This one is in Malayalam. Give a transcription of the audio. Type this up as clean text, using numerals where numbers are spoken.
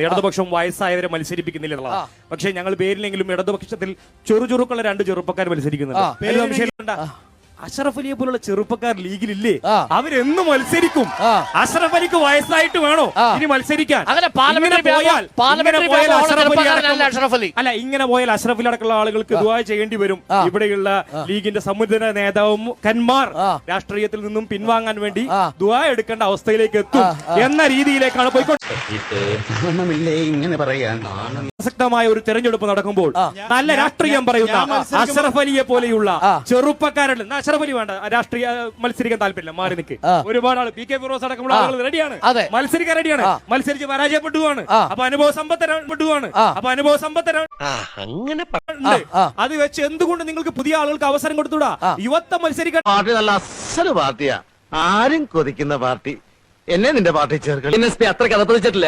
ഇടതുപക്ഷം വയസ്സായവരെ മത്സരിപ്പിക്കുന്നില്ല. പക്ഷെ ഞങ്ങൾ പേരിലെങ്കിലും ഇടതുപക്ഷത്തിൽ ചെറുചുറുക്കുള്ള 2 ചെറുപ്പക്കാർ മത്സരിക്കുന്നുണ്ട്. അഷറഫ് അലിയെ പോലുള്ള ചെറുപ്പക്കാർ ലീഗിലില്ലേ? അവരെന്നും മത്സരിക്കും. അഷറഫ് അലിക്ക് വയസ്സായിട്ട് വേണോ ഇനി മത്സരിക്കാൻ? ഇങ്ങനെ പോയാൽ അഷറഫ് അലി അടക്കമുള്ള ആളുകൾക്ക് ദുആ ചെയ്യേണ്ടി വരും. ഇവിടെയുള്ള ലീഗിന്റെ സമുദ്ര നേതാവും കന്മാർ രാഷ്ട്രീയത്തിൽ നിന്നും പിൻവാങ്ങാൻ വേണ്ടി ദുആ എടുക്കേണ്ട അവസ്ഥയിലേക്ക് എത്തും എന്ന രീതിയിലേക്കാണ് പ്രസക്തമായ ഒരു തെരഞ്ഞെടുപ്പ് നടക്കുമ്പോൾ നല്ല രാഷ്ട്രീയം പറയുന്ന അഷറഫ് അലിയെ പോലെയുള്ള ചെറുപ്പക്കാരുടെ അഷറഫ് അലി വേണ്ട രാഷ്ട്രീയ മത്സരിക്കാൻ താല്പര്യമില്ല, മാറി നിൽക്ക്. ഒരുപാട് ആൾ പി കെ ഫിറോസ് അടക്കമുള്ള ആളുകൾ റെഡിയാണ്, മത്സരിക്കാൻ റെഡിയാണ്, മത്സരിച്ച് പരാജയപ്പെട്ടുവാണ്. അപ്പൊ അനുഭവ സമ്പത്തരപ്പെട്ടുവാണ്. അപ്പൊ അനുഭവ സമ്പത്തര അത് വെച്ച് എന്തുകൊണ്ട് നിങ്ങൾക്ക് പുതിയ ആളുകൾക്ക് അവസരം കൊടുത്തൂടാ? യുവത്വം മത്സരിക്കാൻ പാർട്ടി നല്ല അസല് പാർട്ടിയാ, ആരും കൊതിക്കുന്ന പാർട്ടി. എന്നെ നിന്റെ പാർട്ടി ചേർക്കണം. അത്രയ്ക്ക് അതപ്പതിച്ചിട്ടില്ല.